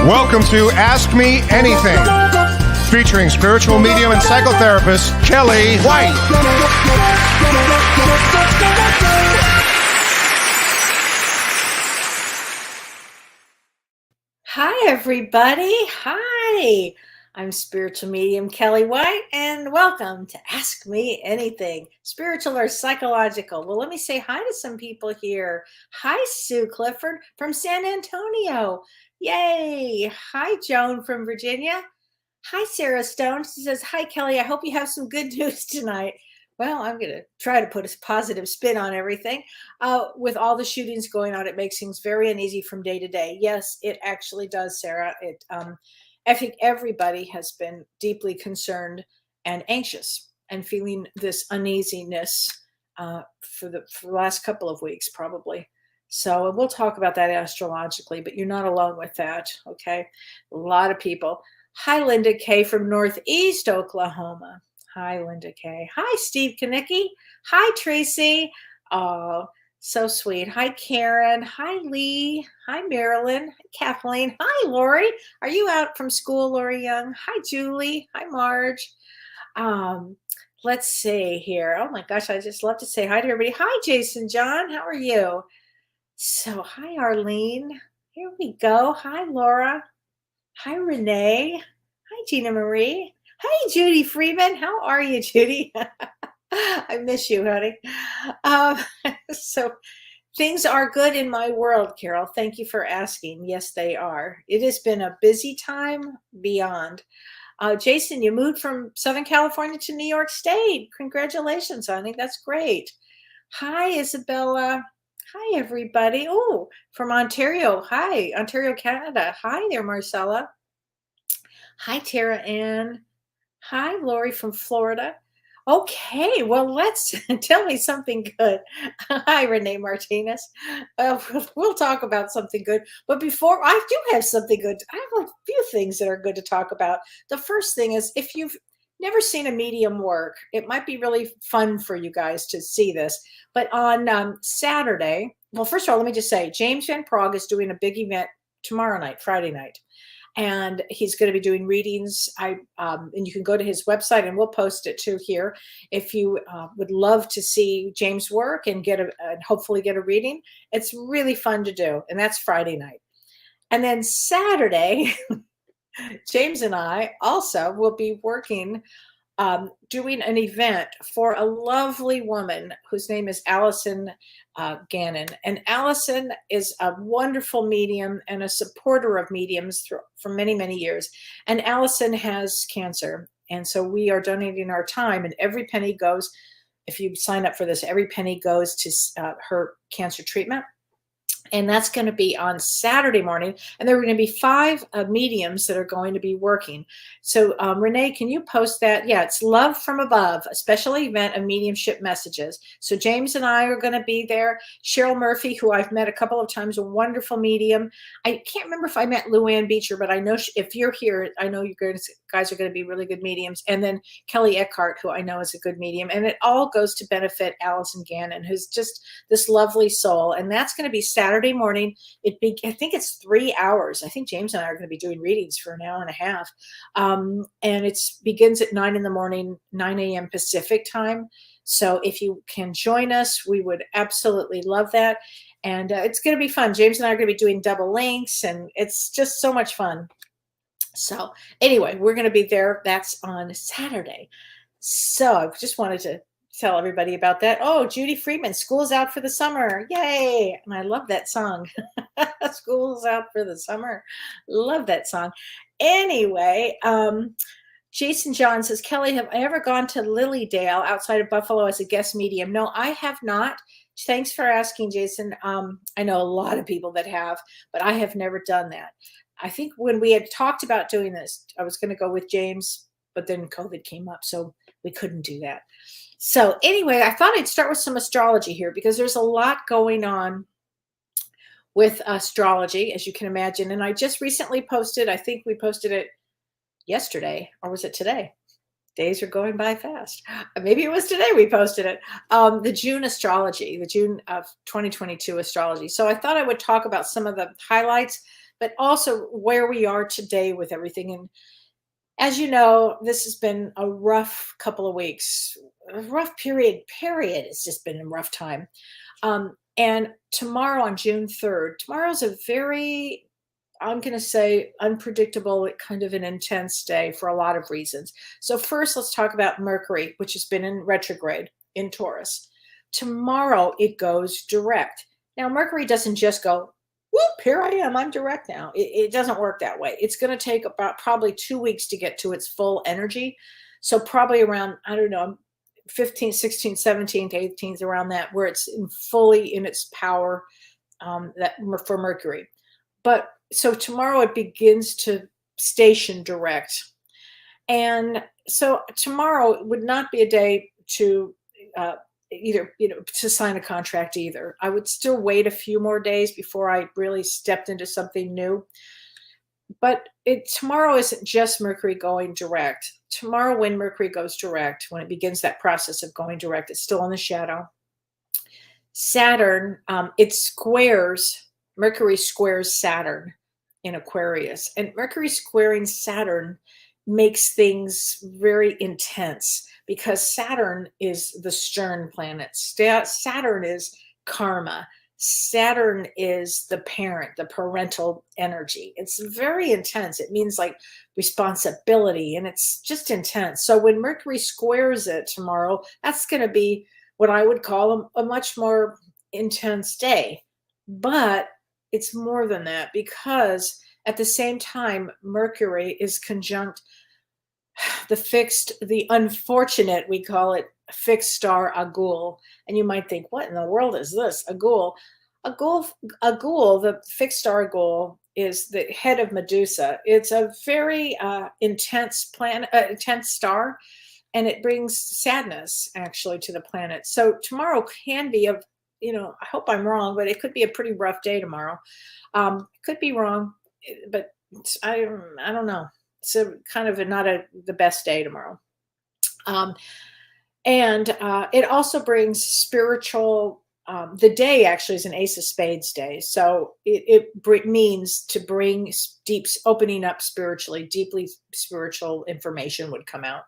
Welcome to Ask Me Anything, featuring spiritual medium and psychotherapist Kellee White. Hi, everybody. Hi. I'm spiritual medium Kellee White, and welcome to Ask Me Anything, spiritual or psychological. Well, let me say hi to some people here. Hi, Sue Clifford from San Antonio. Yay. Hi, Joan from Virginia. Hi, Sarah Stone. She says, hi, Kellee. I hope you have some good news tonight. Well, I'm going to try to put a positive spin on everything. With all the shootings going on, it makes things very uneasy from day to day. Yes, it actually does, Sarah. I think everybody has been deeply concerned and anxious and feeling this uneasiness for the last couple of weeks, probably. So we'll talk about that astrologically, but you're not alone with that, okay? A lot of people. Hi, Linda K. from Northeast Oklahoma. Hi, Linda K. Hi, Steve Kanicki. Hi, Tracy. Oh, so sweet. Hi, Karen. Hi, Lee. Hi, Marilyn. Hi, Kathleen. Hi, Lori. Are you out from school, Lori Young? Hi, Julie. Hi, Marge. Let's see here. Oh my gosh, I just love to say hi to everybody. Hi, Jason John. How are you? So, hi, Arlene. Here we go. Hi, Laura. Hi, Renee. Hi, Gina Marie. Hi, Judy Freeman. How are you, Judy? I miss you, honey. So things are good in my world, Carol. Thank you for asking. Yes, they are. It has been a busy time beyond. Jason, you moved from Southern California to New York State. Congratulations, honey. That's great. Hi, Isabella. Hi, everybody. Oh, from Ontario. Hi, Ontario, Canada. Hi there, Marcella. Hi, Tara Ann. Hi, Lori from Florida. Okay, well, let's tell me something good. Hi, Renee Martinez. We'll talk about something good. But before, I do have something good. I have a few things that are good to talk about. The first thing is, if you've never seen a medium work, it might be really fun for you guys to see this. But on Saturday, well, first of all, let me just say, James Van Prague is doing a big event tomorrow night, Friday night. And he's going to be doing readings. And you can go to his website, and we'll post it too here. If you would love to see James' work and hopefully get a reading, it's really fun to do. And that's Friday night. And then Saturday, James and I also will be working, doing an event for a lovely woman whose name is Allison Gannon. And Allison is a wonderful medium and a supporter of mediums for many, many years. And Allison has cancer. And so we are donating our time, and every penny goes, if you sign up for this, every penny goes to her cancer treatment. And that's going to be on Saturday morning. And there are going to be 5 mediums that are going to be working. So Renee, can you post that? Yeah, it's Love from Above, a special event of mediumship messages. So James and I are going to be there. Cheryl Murphy, who I've met a couple of times, a wonderful medium. I can't remember if I met Luann Beecher, but I know if you're here, I know you guys are going to be really good mediums. And then Kelly Eckhart, who I know is a good medium. And it all goes to benefit Allison Gannon, who's just this lovely soul. And that's going to be Saturday morning. I think it's 3 hours. I think James and I are going to be doing readings for an hour and a half. And it begins at 9 in the morning, 9 a.m. Pacific time. So if you can join us, we would absolutely love that. And it's going to be fun. James and I are going to be doing double links, and it's just so much fun. So anyway, we're going to be there. That's on Saturday. So I just wanted to tell everybody about that. Oh, Judy Freeman, school's out for the summer. Yay. And I love that song. School's out for the summer. Love that song. Anyway, Jason John says, Kellee, have I ever gone to Lilydale outside of Buffalo as a guest medium? No, I have not. Thanks for asking, Jason. I know a lot of people that have, but I have never done that. I think when we had talked about doing this, I was going to go with James, but then COVID came up, so we couldn't do that. So anyway, I thought I'd start with some astrology here, because there's a lot going on with astrology, as you can imagine. And I just recently posted, I think we posted it yesterday, or was it today? Days are going by fast. Maybe it was today we posted it. The June astrology, the June of 2022 astrology. So I thought I would talk about some of the highlights, but also where we are today with everything. And as you know, this has been a rough couple of weeks, a rough period. It's just been a rough time. And tomorrow on June 3rd, tomorrow's a very, I'm going to say, unpredictable, kind of an intense day for a lot of reasons. So first, let's talk about Mercury, which has been in retrograde in Taurus. Tomorrow, it goes direct. Now, Mercury doesn't just go, whoop, here I am, I'm direct now. It doesn't work that way. It's going to take about probably 2 weeks to get to its full energy. So probably around, I don't know, 15th, 16th, 17th, 18th, around that, where it's fully in its power, that for Mercury. But so tomorrow it begins to station direct. And so tomorrow would not be a day to either, to sign a contract either. I would still wait a few more days before I really stepped into something new. But tomorrow isn't just Mercury going direct. Tomorrow, when Mercury goes direct, when it begins that process of going direct, it's still in the shadow. Saturn, Mercury squares Saturn in Aquarius. And Mercury squaring Saturn makes things very intense because Saturn is the stern planet. Saturn is karma. Saturn is the parent, the parental energy. It's very intense. It means like responsibility, and it's just intense. So when Mercury squares it tomorrow, that's going to be what I would call a much more intense day. But it's more than that, because at the same time, Mercury is conjunct the unfortunate, we call it, fixed star Agul. And you might think, what in the world is this? Agul, the fixed star Agul is the head of Medusa. It's a very intense intense star, and it brings sadness actually to the planet. So tomorrow can be I hope I'm wrong, but it could be a pretty rough day tomorrow. Could be wrong, but I don't know. So kind of not the best day tomorrow. And it also brings spiritual, the day actually is an Ace of Spades day. So it means to bring opening up spiritually, deeply spiritual information would come out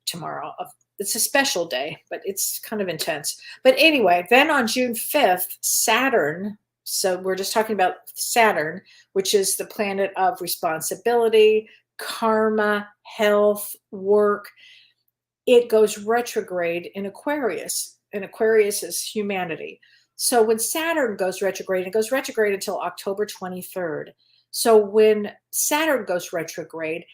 tomorrow. It's a special day, but it's kind of intense. But anyway, then on June 5th, Saturn, so we're just talking about Saturn, which is the planet of responsibility, karma, health, work. It goes retrograde in Aquarius, and Aquarius is humanity. So when Saturn goes retrograde, it goes retrograde until October 23rd. So when Saturn goes retrograde,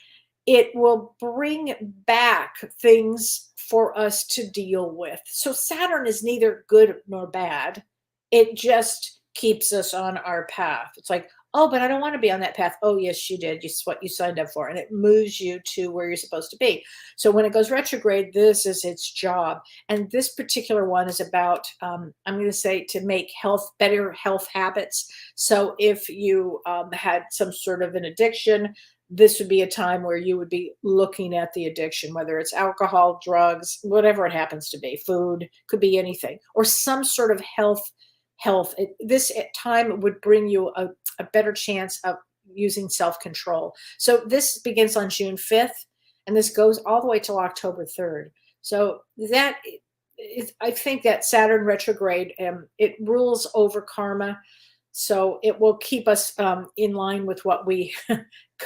it will bring back things for us to deal with. So Saturn is neither good nor bad. It just keeps us on our path. It's like, oh, but I don't want to be on that path. Oh, yes, you did. It's what you signed up for. And it moves you to where you're supposed to be. So when it goes retrograde, this is its job. And this particular one is about, I'm going to say, to make better health habits. So if you had some sort of an addiction, this would be a time where you would be looking at the addiction, whether it's alcohol, drugs, whatever it happens to be, food, could be anything, or some sort of health. This time would bring you a better chance of using self-control. So this begins on June 5th, and this goes all the way till October 3rd. So that I think that Saturn retrograde, it rules over karma. So it will keep us in line with what we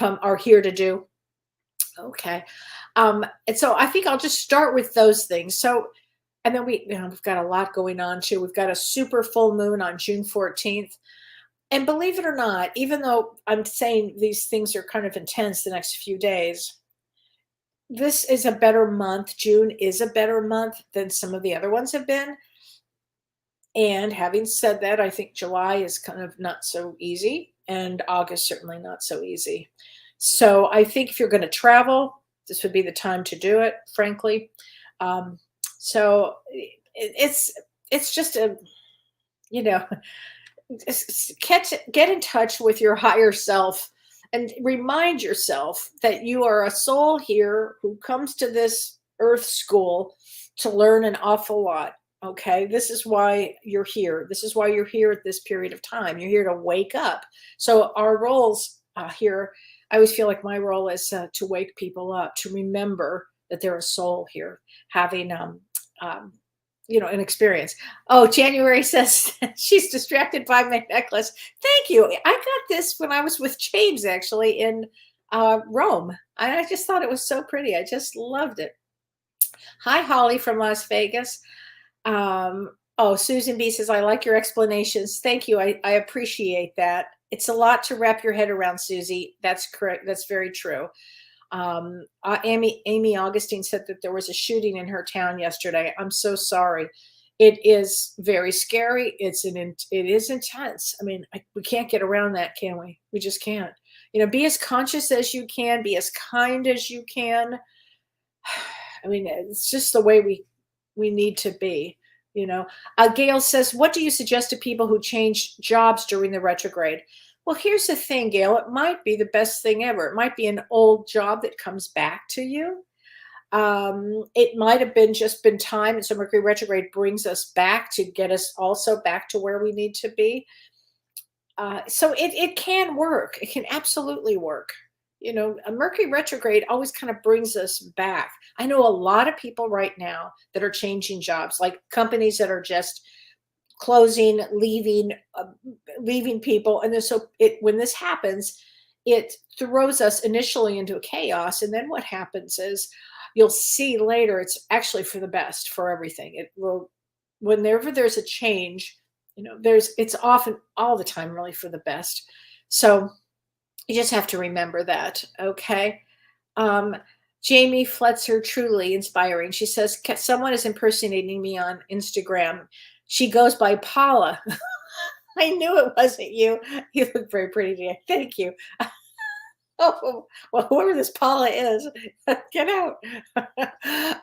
are here to do. Okay. And so I think I'll just start with those things. So, and then we've got a lot going on too. We've got a super full moon on June 14th. And believe it or not, even though I'm saying these things are kind of intense the next few days, this is a better month. June is a better month than some of the other ones have been. And having said that, I think July is kind of not so easy, and August certainly not so easy. So I think if you're going to travel, this would be the time to do it, frankly. So it's just get in touch with your higher self and remind yourself that you are a soul here who comes to this earth school to learn an awful lot. Okay, this is why you're here. This is why you're here at this period of time. You're here to wake up. So our roles here, I always feel like my role is to wake people up, to remember that they're a soul here, having um, an experience. Oh, January says she's distracted by my necklace. Thank you. I got this when I was with James actually in Rome. I just thought it was so pretty. I just loved it. Hi, Holly from Las Vegas. Oh, Susan B says, I like your explanations. Thank you. I appreciate that. It's a lot to wrap your head around, Susie. That's correct. That's very true. Amy Augustine said that there was a shooting in her town yesterday. I'm so sorry. It is very scary. It is intense. I mean, we can't get around that, can we? We just can't. Be as conscious as you can, be as kind as you can. I mean, it's just the way we need to be. Gail says, what do you suggest to people who change jobs during the retrograde? Well, here's the thing, Gail. It might be the best thing ever. It might be an old job that comes back to you. It might have just been time. And so Mercury retrograde brings us back to get us also back to where we need to be. So it can work. It can absolutely work. A Mercury retrograde always kind of brings us back. I know a lot of people right now that are changing jobs, like companies that are just closing, leaving people. And then when this happens, it throws us initially into a chaos. And then what happens is you'll see later, it's actually for the best for everything. It will, whenever there's a change, it's often all the time really for the best. So you just have to remember that. Okay. Jamie Fletzer, truly inspiring. She says, someone is impersonating me on Instagram. She goes by Paula. I knew it wasn't you. You look very pretty today. Thank you. Oh, well, whoever this Paula is, get out.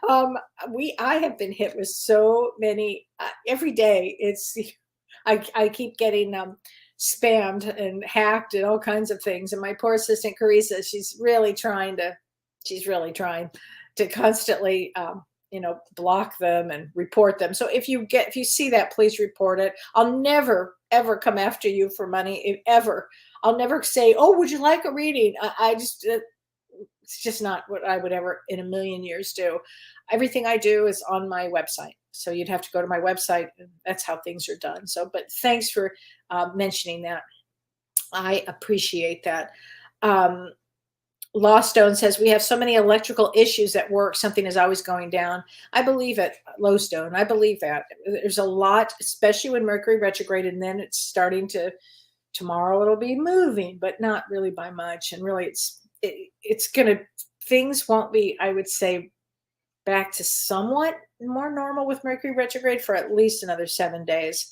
I have been hit with so many every day. I keep getting spammed and hacked and all kinds of things. And my poor assistant Carissa, she's really trying to constantly block them and report them. So if you see that, please report it. I'll never ever come after you for money, ever. I'll never say, oh, would you like a reading? It's just not what I would ever in a million years do. Everything I do is on my website. So you'd have to go to my website. And that's how things are done. So, but thanks for mentioning that. I appreciate that. Lawstone says, we have so many electrical issues at work. Something is always going down. I believe it, Lowstone. I believe that. There's a lot, especially when Mercury retrograde, and then it's starting tomorrow it'll be moving, but not really by much. And really things won't be, I would say, back to somewhat more normal with Mercury retrograde for at least another 7 days,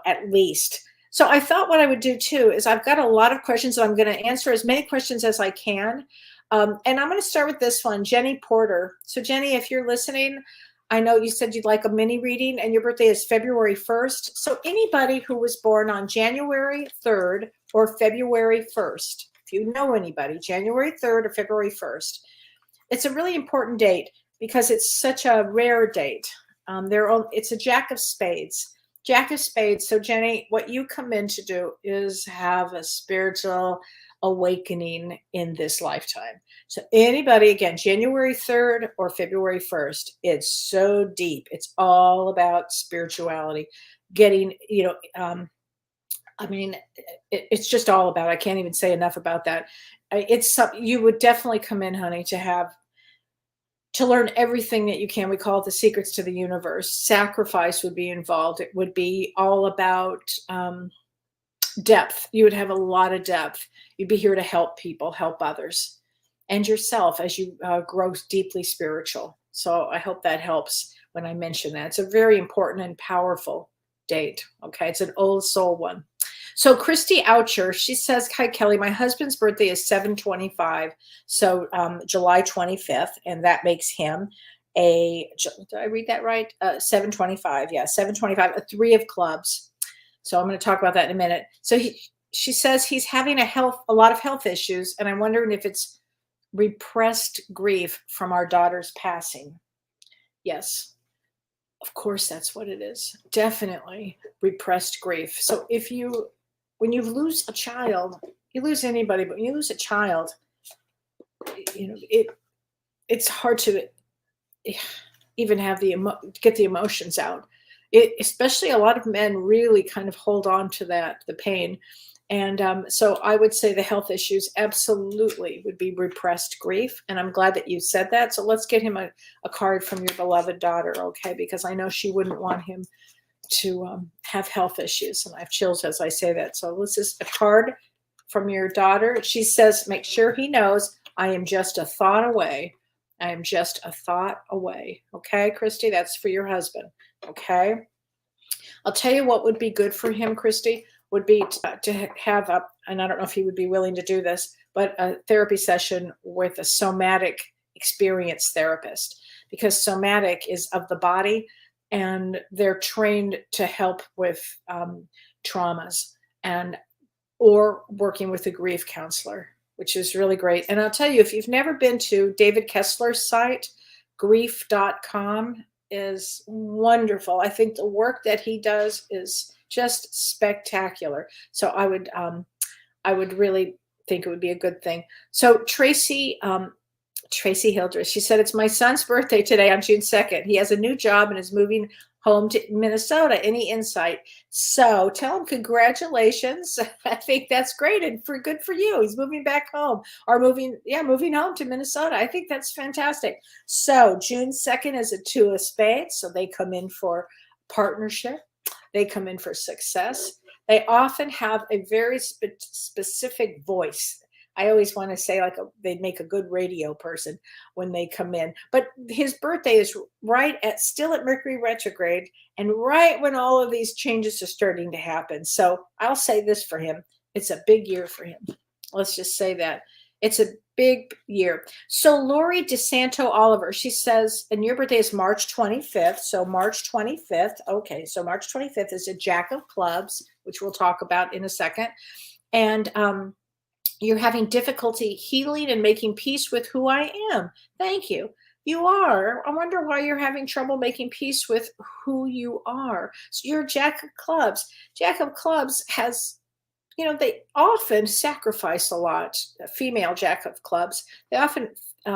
at least. So I thought what I would do too is I've got a lot of questions that I'm going to answer as many questions as I can. And I'm going to start with this one, Jenny Porter. So Jenny, if you're listening, I know you said you'd like a mini reading and your birthday is February 1st. So anybody who was born on January 3rd or February 1st, if you know anybody, January 3rd or February 1st, it's a really important date because it's such a rare date. It's a Jack of Spades. Jack of Spades. So Jenny, what you come in to do is have a spiritual awakening in this lifetime. So anybody, again, January 3rd or February 1st, it's so deep. It's all about spirituality, getting, it's just all about, I can't even say enough about that. You would definitely come in, honey, to learn everything that you can. We call it the secrets to the universe. Sacrifice would be involved. It would be all about depth. You would have a lot of depth. You'd be here to help people, help others, and yourself as you grow deeply spiritual. So I hope that helps when I mention that. It's a very important and powerful date. Okay. It's an old soul one. So Christy Oucher, she says, hi, Kelly, my husband's birthday is 7/25. So July 25th. And that makes him did I read that right? 7/25. Yeah. 7/25, a 3 of clubs. So I'm going to talk about that in a minute. So she says he's having a lot of health issues. And I'm wondering if it's repressed grief from our daughter's passing. Yes. Of course, that's what it is. Definitely repressed grief. So when you lose a child, you lose anybody, but when you lose a child, it's hard to even have get the emotions out. Especially a lot of men really kind of hold on to the pain. And so I would say the health issues absolutely would be repressed grief. And I'm glad that you said that. So let's get him a card from your beloved daughter, okay? Because I know she wouldn't want him to have health issues. And I have chills as I say that. So this is a card from your daughter. She says, make sure he knows I am just a thought away. I am just a thought away. Okay, Christy, that's for your husband. Okay. I'll tell you what would be good for him, Christy, would be to have and I don't know if he would be willing to do this, but a therapy session with a somatic experience therapist, because somatic is of the body and they're trained to help with traumas or working with a grief counselor, which is really great. And I'll tell you, if you've never been to David Kessler's site, grief.com is wonderful. I think the work that he does is just spectacular. So I would really think it would be a good thing. So Tracy Hildreth, she said, it's my son's birthday today on June 2nd. He has a new job and is moving home to Minnesota. Any insight? So tell him congratulations. I think that's great and good for you. He's moving back home or moving home to Minnesota. I think that's fantastic. So June 2nd is a two of spades. So they come in for partnership. They come in for success. They often have a very specific voice. I always want to say they'd make a good radio person when they come in. But his birthday is still at Mercury retrograde and right when all of these changes are starting to happen. So I'll say this for him. It's a big year for him. Let's just say that. It's a big year. So Lori DeSanto Oliver, she says, and your birthday is March 25th. So March 25th. Okay, so March 25th is a Jack of Clubs, which we'll talk about in a second. And you're having difficulty healing and making peace with who I am. Thank you. You are. I wonder why you're having trouble making peace with who you are. So you're Jack of Clubs. Jack of Clubs has, they often sacrifice a lot. A female Jack of Clubs, they often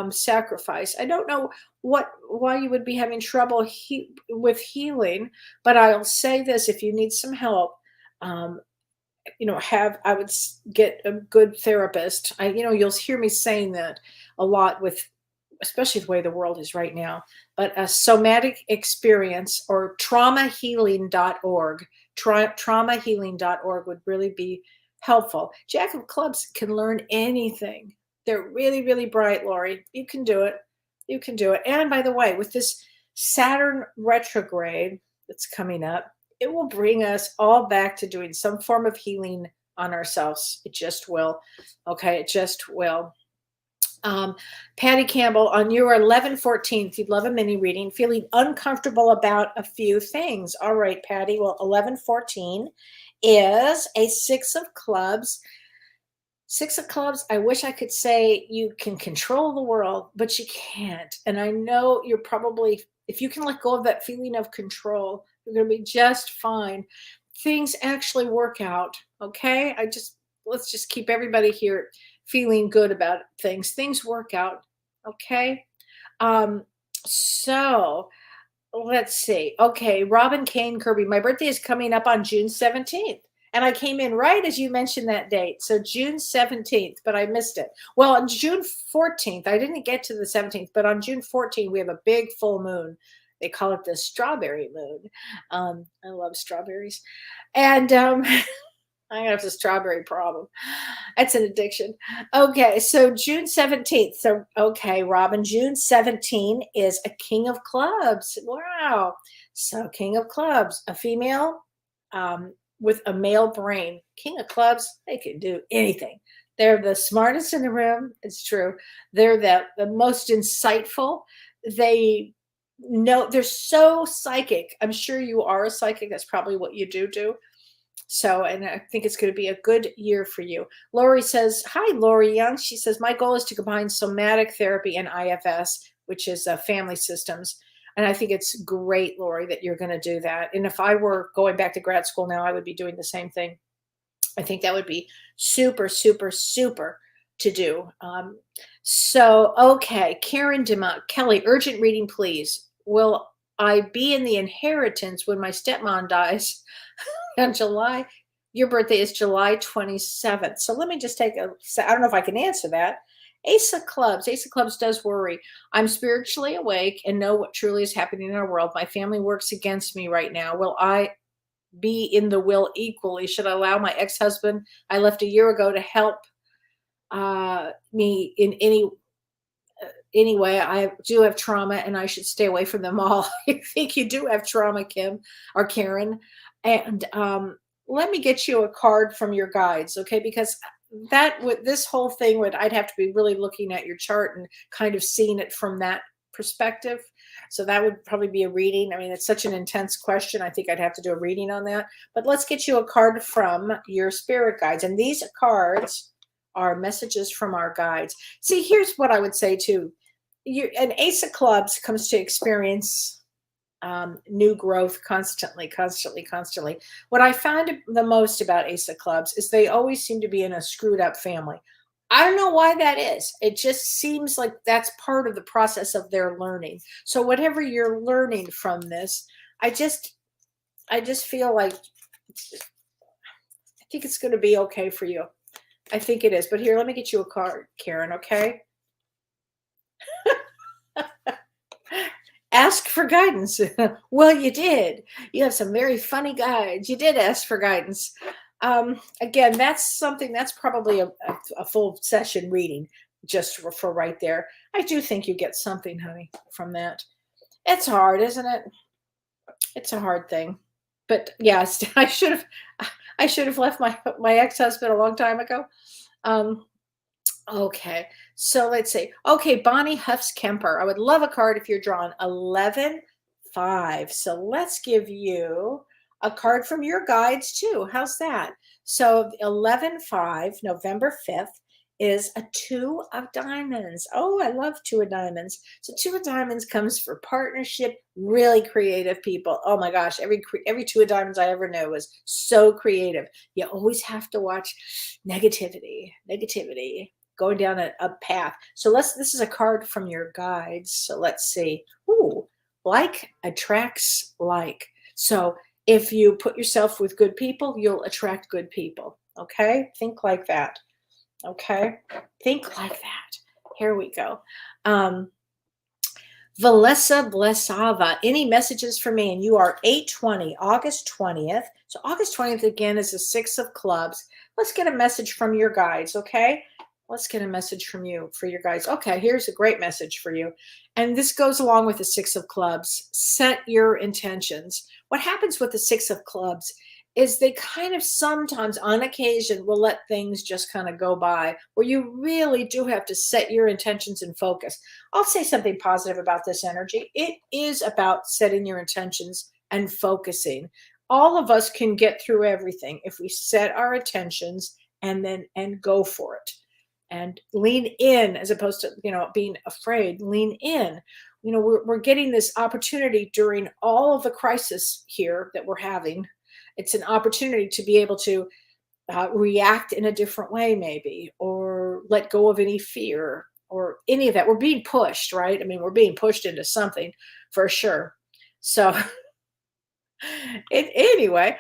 sacrifice. I don't know why you would be having trouble with healing, but I'll say this: if you need some help, I would get a good therapist. You'll hear me saying that a lot especially the way the world is right now, but a somatic experience or traumahealing.org, traumahealing.org would really be helpful. Jack of Clubs can learn anything. They're really, really bright, Lori. You can do it. You can do it. And by the way, with this Saturn retrograde that's coming up, it will bring us all back to doing some form of healing on ourselves. It just will. Okay, it just will. Patty Campbell, on your 11/14th, you'd love a mini reading, feeling uncomfortable about a few things. All right, Patty. Well, 11/14 is a Six of Clubs. Six of Clubs, I wish I could say you can control the world, but you can't. And I know you're probably, if you can let go of that feeling of control, you're going to be just fine. Things actually work out. Okay. Let's just keep everybody here feeling good about things. Things work out. Okay. So let's see. Okay. Robin Kane Kirby, my birthday is coming up on June 17th. And I came in right as you mentioned that date. So June 17th, but I missed it. Well, on June 14th, I didn't get to the 17th, but on June 14th, we have a big full moon. They call it the strawberry moon. I love strawberries. And I have a strawberry problem. That's an addiction. Okay, so June 17th. So, okay, Robin, June 17th is a King of Clubs. Wow. So King of Clubs, a female with a male brain. King of Clubs, they can do anything. They're the smartest in the room. It's true. They're the most insightful. They know, they're so psychic. I'm sure you are a psychic. That's probably what you do. So, and I think it's going to be a good year for you. Lori says, hi, Lori Young. She says, my goal is to combine somatic therapy and IFS, which is family systems. And I think it's great, Lori, that you're going to do that. And if I were going back to grad school now, I would be doing the same thing. I think that would be super, super, super to do. So, okay, Karen Demont, Kellee, urgent reading, please. Will I be in the inheritance when my stepmom dies on July? Your birthday is July 27th. So let me just I don't know if I can answer that. Ace of Clubs. Ace of Clubs does worry. I'm spiritually awake and know what truly is happening in our world. My family works against me right now. Will I be in the will equally? Should I allow my ex-husband I left a year ago to help me in any way? I do have trauma and I should stay away from them all. I think you do have trauma, Kim or Karen. And let me get you a card from your guides, okay? Because this whole thing I'd have to be really looking at your chart and kind of seeing it from that perspective. So that would probably be a reading. I mean, it's such an intense question. I think I'd have to do a reading on that. But let's get you a card from your spirit guides. And these cards are messages from our guides. See, here's what I would say too. An Ace of Clubs comes to experience new growth constantly. What I found the most about Ace of Clubs is they always seem to be in a screwed up family. I don't know why that is. It just seems like that's part of the process of their learning. So whatever you're learning from this, I just feel like I think it's going to be okay for you. I think it is. But here, let me get you a card, Karen, okay? Ask for guidance. Well, you did. You have some very funny guides. You did ask for guidance. Again, that's something that's probably a full session reading just for right there. I do think you get something, honey, from that. It's hard, isn't it? It's a hard thing. But yes, I should have left my ex-husband a long time ago. Okay, so let's see. Okay, Bonnie Huffs Kemper. I would love a card if you're drawn 11-5. So let's give you a card from your guides too. How's that? So 11-5, November 5th, is a 2 of diamonds. Oh, I love 2 of diamonds. So 2 of diamonds comes for partnership, really creative people. Oh my gosh, every 2 of diamonds I ever knew was so creative. You always have to watch negativity, going down a path. So this is a card from your guides. So let's see. Ooh, like attracts like. So if you put yourself with good people, you'll attract good people. Okay? Think like that. Okay? Think like that. Here we go. Valessa Blesava. Any messages for me? And you are 8/20, August 20th. So August 20th again is the 6 of clubs. Let's get a message from your guides, okay? Let's get a message from you for your guides. Okay, here's a great message for you. And this goes along with the 6 of clubs. Set your intentions. What happens with the 6 of clubs is they kind of sometimes on occasion will let things just kind of go by where you really do have to set your intentions and focus. I'll say something positive about this energy. It is about setting your intentions and focusing. All of us can get through everything if we set our intentions and go for it. And lean in as opposed to, being afraid. Lean in. We're getting this opportunity during all of the crisis here that we're having. It's an opportunity to be able to react in a different way, maybe, or let go of any fear or any of that. We're being pushed, right? I mean, we're being pushed into something for sure. So anyway,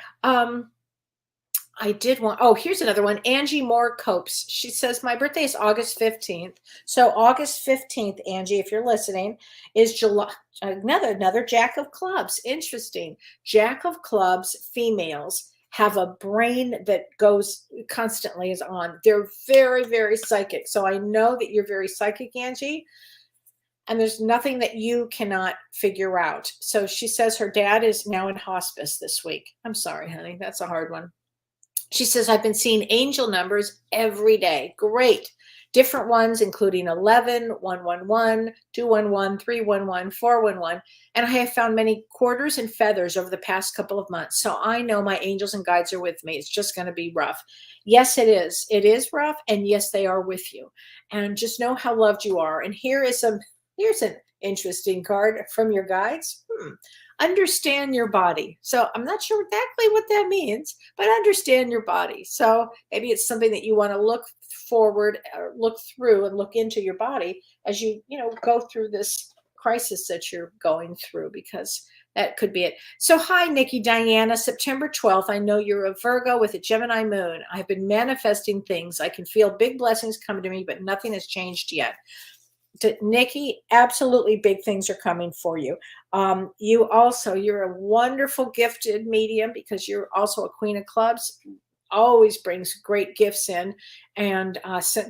I did want, here's another one. Angie Moore Copes. She says, my birthday is August 15th. So August 15th, Angie, if you're listening, is July. Another Jack of Clubs. Interesting. Jack of Clubs females have a brain that goes constantly is on. They're very, very psychic. So I know that you're very psychic, Angie. And there's nothing that you cannot figure out. So she says her dad is now in hospice this week. I'm sorry, honey. That's a hard one. She says, I've been seeing angel numbers every day. Great. Different ones, including 11, 111, 211, 311, 411. And I have found many quarters and feathers over the past couple of months. So I know my angels and guides are with me. It's just going to be rough. Yes, it is. It is rough. And yes, they are with you. And just know how loved you are. And here is some Here's an interesting card from your guides. Understand your body. So I'm not sure exactly what that means, but understand your body. So maybe it's something that you want to look forward or look through and look into your body as you go through this crisis that you're going through, because that could be it. So hi, Nikki Diana, September 12th. I know you're a Virgo with a Gemini moon. I've been manifesting things. I can feel big blessings coming to me, but nothing has changed yet. Nikki, absolutely big things are coming for you. You're a wonderful gifted medium, because you're also a queen of clubs, always brings great gifts in, and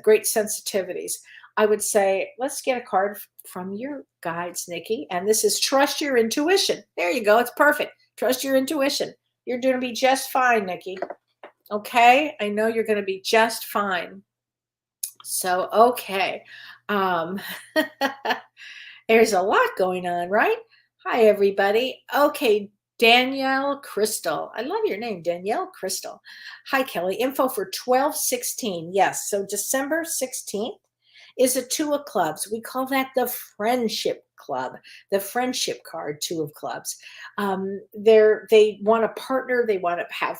great sensitivities. I would say, let's get a card from your guides, Nikki. And this is trust your intuition. There you go. It's perfect. Trust your intuition. You're going to be just fine, Nikki. Okay. I know you're going to be just fine. So, okay. There's a lot going on, right? Hi, everybody. Okay. Danielle Crystal. I love your name, Danielle Crystal. Hi, Kelly. Info for 12/16. Yes. So December 16th is a Two of Clubs. We call that the Friendship Club, the Friendship card, Two of Clubs. They want to partner. They want to have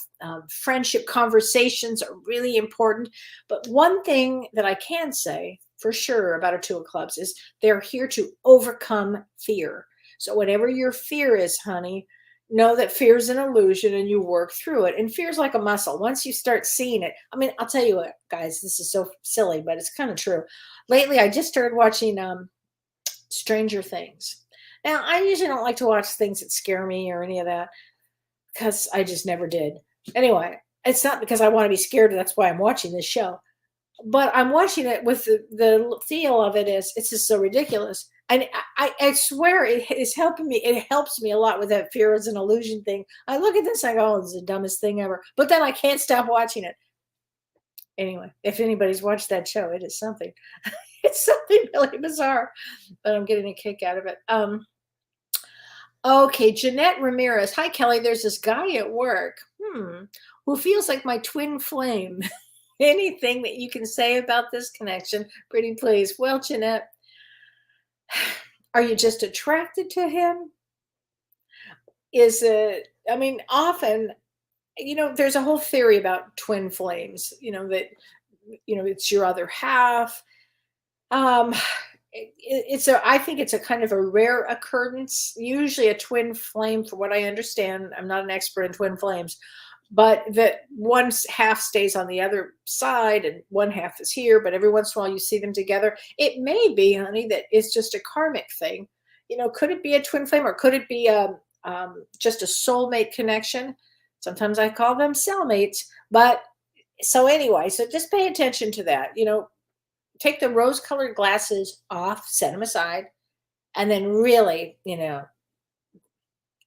friendship conversations are really important. But one thing that I can say for sure about a Two of Clubs is they're here to overcome fear. So whatever your fear is, honey, know that fear is an illusion and you work through it. And fear is like a muscle. Once you start seeing it, I mean, I'll tell you what, guys, this is so silly, but it's kind of true. Lately, I just started watching Stranger Things. Now, I usually don't like to watch things that scare me or any of that, because I just never did. Anyway, it's not because I want to be scared. That's why I'm watching this show. But I'm watching it with the feel of it is, it's just so ridiculous. And I swear it is helping me. It helps me a lot with that fear is an illusion thing. I look at this, I go, oh, this is the dumbest thing ever. But then I can't stop watching it. Anyway, if anybody's watched that show, it is something. It's something really bizarre, but I'm getting a kick out of it. Okay, Jeanette Ramirez. Hi, Kelly. There's this guy at work who feels like my twin flame. Anything that you can say about this connection, pretty please. Well, Jeanette, are you just attracted to him? Often, there's a whole theory about twin flames, that, it's your other half. I think it's a kind of a rare occurrence. Usually a twin flame, for what I understand, I'm not an expert in twin flames, but that one half stays on the other side and one half is here, but every once in a while you see them together. It may be, honey, that it's just a karmic thing. Could it be a twin flame, or could it be just a soulmate connection? Sometimes I call them cellmates. But so anyway, so just pay attention to that. Take the rose-colored glasses off, set them aside, and then really,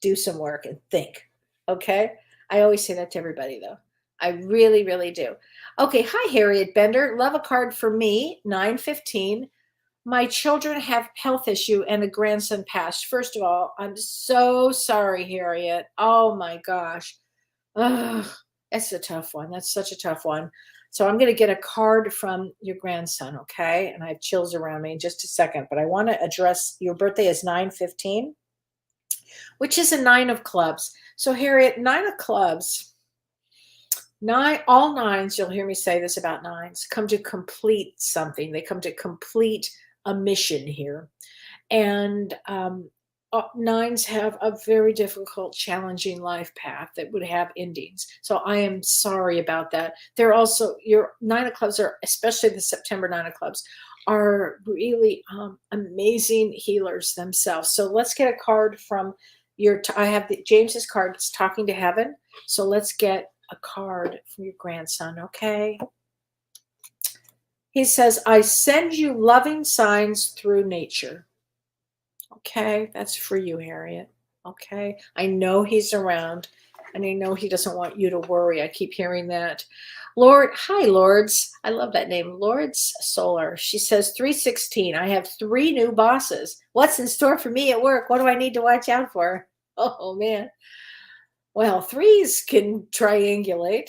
do some work and think. Okay? I always say that to everybody, though. I really, really do. Okay. Hi, Harriet Bender. Love a card for me, 9/15. My children have health issue and a grandson passed. First of all, I'm so sorry, Harriet. Oh, my gosh. Ugh, that's a tough one. That's such a tough one. So I'm going to get a card from your grandson, okay? And I have chills around me in just a second. But I want to address, your birthday is 9/15, which is a 9 of clubs. So Harriet, 9 of clubs, all nines, you'll hear me say this about nines, come to complete something. They come to complete a mission here. And nines have a very difficult, challenging life path that would have endings. So I am sorry about that. They're also, your 9 of clubs are, especially the September 9 of clubs, are really amazing healers themselves. So let's get a card from I have James's card. It's talking to heaven. So let's get a card from your grandson, okay? He says, I send you loving signs through nature. Okay, that's for you, Harriet. Okay, I know he's around, and I know he doesn't want you to worry. I keep hearing that. Hi, Lords. I love that name, Lords Solar. She says 3/16. I have 3 new bosses. What's in store for me at work? What do I need to watch out for? Oh, man. Well, 3s can triangulate.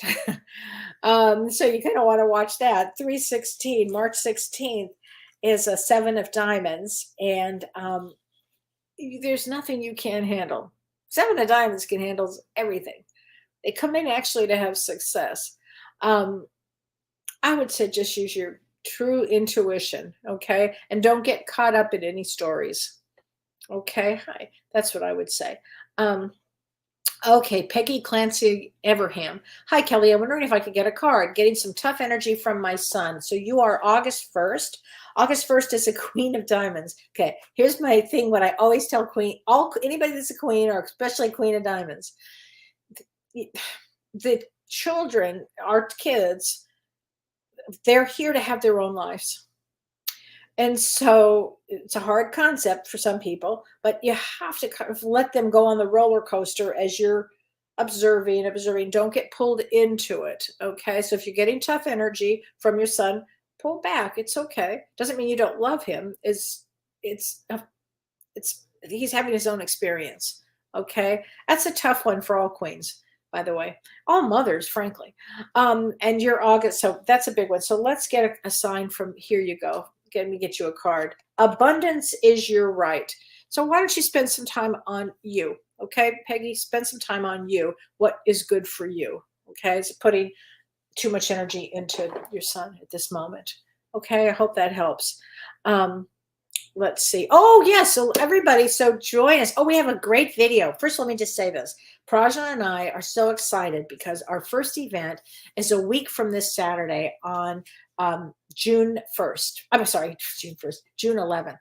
So you kind of want to watch that. 3/16, March 16th. is a 7 of diamonds, and there's nothing you can't handle. 7 of diamonds can handle everything. They come in actually to have success. Um, I would say just use your true intuition, okay? And don't get caught up in any stories. Okay, hi. That's what I would say. Okay, Peggy Clancy Everham. Hi, Kelly. I'm wondering if I could get a card. Getting some tough energy from my son. So you are August 1st. August 1st is a Queen of Diamonds. Okay, here's my thing. What I always tell anybody that's a queen, or especially Queen of Diamonds, the children, our kids, they're here to have their own lives. And so it's a hard concept for some people, but you have to kind of let them go on the roller coaster as you're observing. Don't get pulled into it. Okay. So if you're getting tough energy from your son, pull back. It's okay. Doesn't mean you don't love him. It's he's having his own experience. Okay. That's a tough one for all queens, by the way, all mothers, frankly. And you're August. So that's a big one. So let's get a sign from here. You go. Let me get you a card. Abundance is your right. So why don't you spend some time on you? Okay, Peggy, spend some time on you. What is good for you? Okay, it's putting too much energy into your son at this moment. Okay, I hope that helps. Let's see. Oh, yeah. So everybody, so join us. Oh, we have a great video. First, let me just say this. Prajna and I are so excited because our first event is a week from this Saturday on June 1st. I'm sorry, June 1st, June 11th.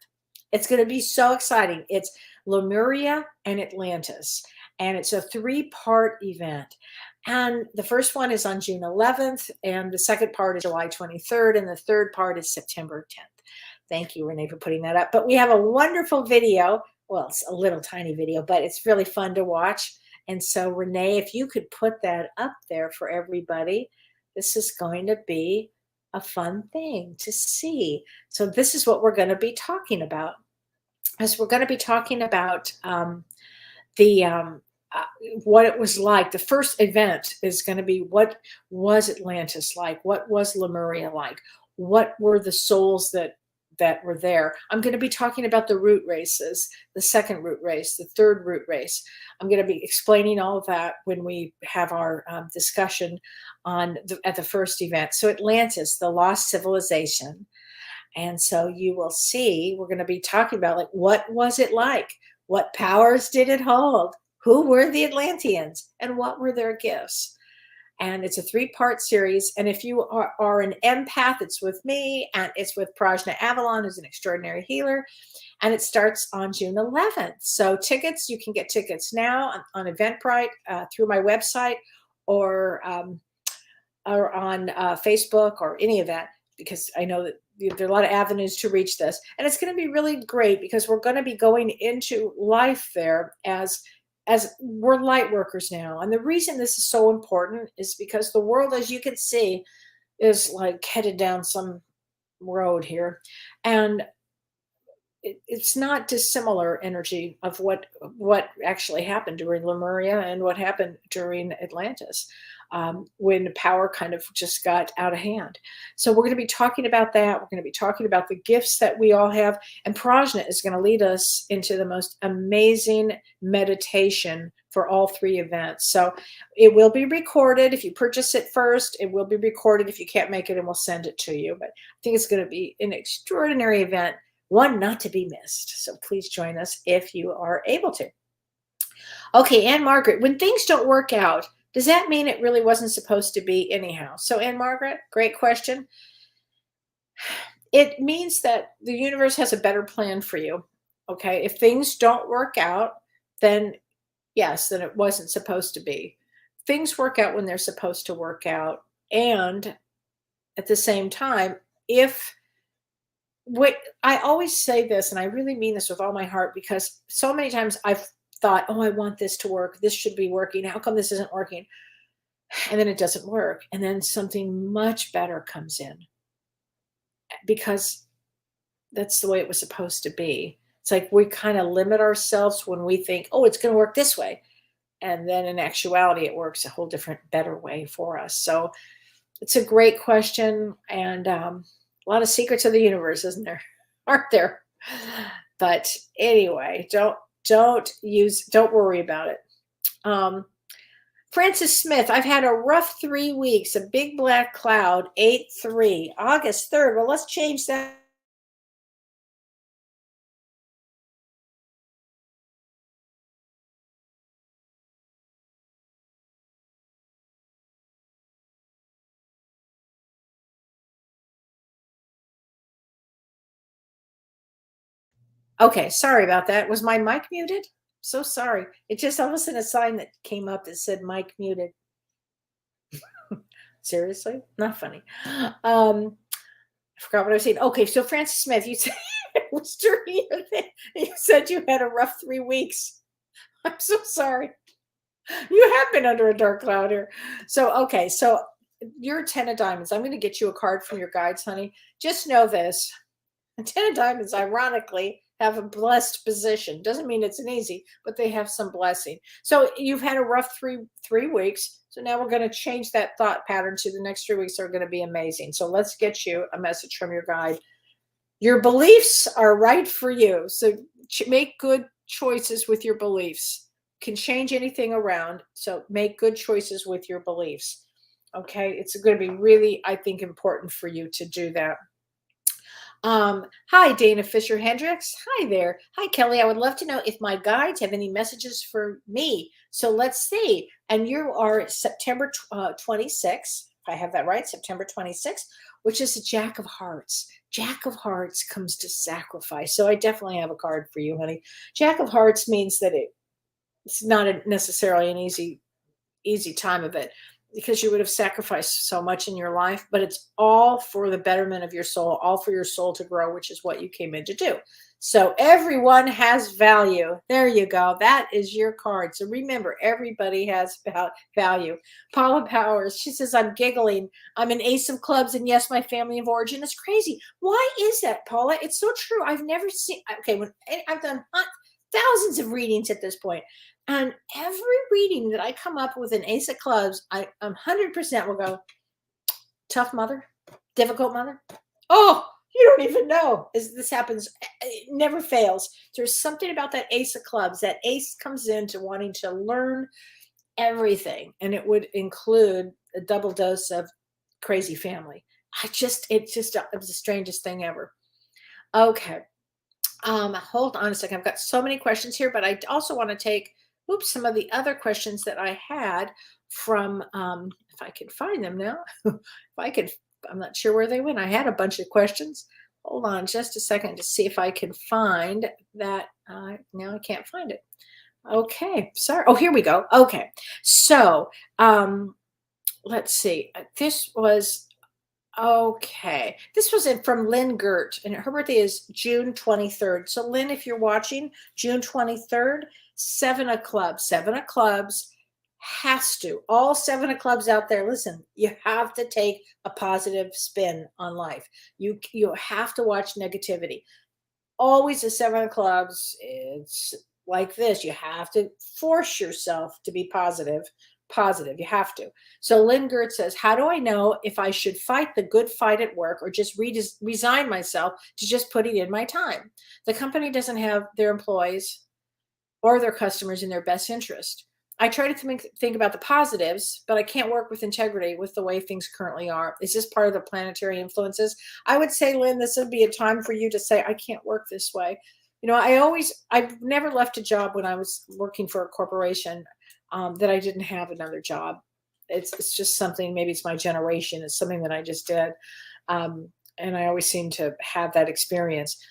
It's going to be so exciting. It's Lemuria and Atlantis, and it's a 3-part event. And the first one is on June 11th, and the second part is July 23rd, and the third part is September 10th. Thank you, Renee, for putting that up. But we have a wonderful video. Well, it's a little tiny video, but it's really fun to watch. And so, Renee, if you could put that up there for everybody, this is going to be a fun thing to see. So this is what we're going to be talking about. As we're going to be talking about what it was like. The first event is going to be, what was Atlantis like? What was Lemuria like? What were the souls that were there? I'm going to be talking about the root races, the second root race, the third root race. I'm going to be explaining all of that when we have our discussion at the first event. So Atlantis, the lost civilization. And so you will see, we're going to be talking about, like, what was it like? What powers did it hold? Who were the Atlanteans? And what were their gifts? And it's a 3-part series. And if you are an empath, it's with me, and it's with Prajna Avalon, who's an extraordinary healer. And it starts on June 11th. So tickets, you can get tickets now on Eventbrite, through my website, or on Facebook, or any of that, because I know that there are a lot of avenues to reach this. And it's going to be really great because we're going to be going into life there as we're light workers now. And the reason this is so important is because the world, as you can see, is like headed down some road here. And it's not dissimilar energy of what actually happened during Lemuria and what happened during Atlantis, when power kind of just got out of hand. So we're going to be talking about that. We're going to be talking about the gifts that we all have. And Prajna is going to lead us into the most amazing meditation for all 3 events. So it will be recorded. If you purchase it first, it will be recorded. If you can't make it, and we'll send it to you. But I think it's going to be an extraordinary event, one not to be missed. So please join us if you are able to. Okay, Anne Margaret, when things don't work out, does that mean it really wasn't supposed to be anyhow? So Anne Margaret, great question. It means that the universe has a better plan for you. Okay, if things don't work out, then yes, then it wasn't supposed to be. Things work out when they're supposed to work out. And at the same time, I always say this, and I really mean this with all my heart, because so many times I've thought, oh, I want this to work. This should be working. How come this isn't working? And then it doesn't work. And then something much better comes in, because that's the way it was supposed to be. It's like we kind of limit ourselves when we think, oh, it's going to work this way. And then in actuality, it works a whole different, better way for us. So it's a great question. And a lot of secrets of the universe, isn't there? aren't there? But anyway, don't worry about it. Francis Smith, I've had a rough 3 weeks, a big black cloud, 8-3, August 3rd. Well, let's change that. Okay, sorry about that. Was my mic muted? So sorry. It just all of a sudden a sign that came up that said mic muted. Seriously? Not funny. I forgot what I was saying. Okay, so Francis Smith, you said it was during your thing. You said you had a rough 3 weeks. I'm so sorry. You have been under a dark cloud here. So, okay, so you're 10 of diamonds. I'm going to get you a card from your guides, honey. Just know this. 10 of diamonds, ironically, have a blessed position. Doesn't mean it's an easy, but they have some blessing. So you've had a rough three weeks. So now we're going to change that thought pattern to the next 3 weeks are going to be amazing. So let's get you a message from your guide. Your beliefs are right for you. So make good choices with your beliefs. Can change anything around. So make good choices with your beliefs. Okay. It's going to be really, I think, important for you to do that. Hi, Dana Fisher Hendricks. Hi there. Hi, Kelly. I would love to know if my guides have any messages for me. So let's see. And you are September 26th. If I have that right, September 26th, which is a Jack of Hearts. Jack of Hearts comes to sacrifice. So I definitely have a card for you, honey. Jack of Hearts means that it's not necessarily an easy time of it, because you would have sacrificed so much in your life, but it's all for the betterment of your soul, all for your soul to grow, which is what you came in to do. So everyone has value. There you go. That is your card. So remember, everybody has value. Paula Powers, she says, I'm giggling. I'm an ace of clubs, and yes, my family of origin is crazy. Why is that, Paula? It's so true. I've never seen, okay, when I've done thousands of readings at this point. And every reading that I come up with an ace of clubs, I 100% will go, tough mother, difficult mother. Oh, you don't even know. This happens. It never fails. There's something about that ace of clubs. That ace comes into wanting to learn everything. And it would include a double dose of crazy family. It was the strangest thing ever. Okay. Hold on a second. I've got so many questions here, but I also want to take some of the other questions that I had from, if I can find them now, I'm not sure where they went. I had a bunch of questions. Hold on just a second to see if I can find that. Now I can't find it. Okay, sorry. Oh, here we go. Okay, so let's see. This was from Lynn Gert, and her birthday is June 23rd. So Lynn, if you're watching, June 23rd, 7 of clubs. 7 of clubs has to. All 7 of clubs out there, listen, you have to take a positive spin on life. You have to watch negativity. Always a 7 of clubs, it's like this. You have to force yourself to be positive. You have to. So Lynn Gert says, how do I know if I should fight the good fight at work or just resign myself to just putting in my time? The company doesn't have their employees or their customers in their best interest. I try to think about the positives, but I can't work with integrity with the way things currently are. Is this part of the planetary influences? I would say, Lynn, this would be a time for you to say, I can't work this way. You know, I've never left a job when I was working for a corporation that I didn't have another job. It's just something, maybe it's my generation. It's something that I just did. And I always seem to have that experience.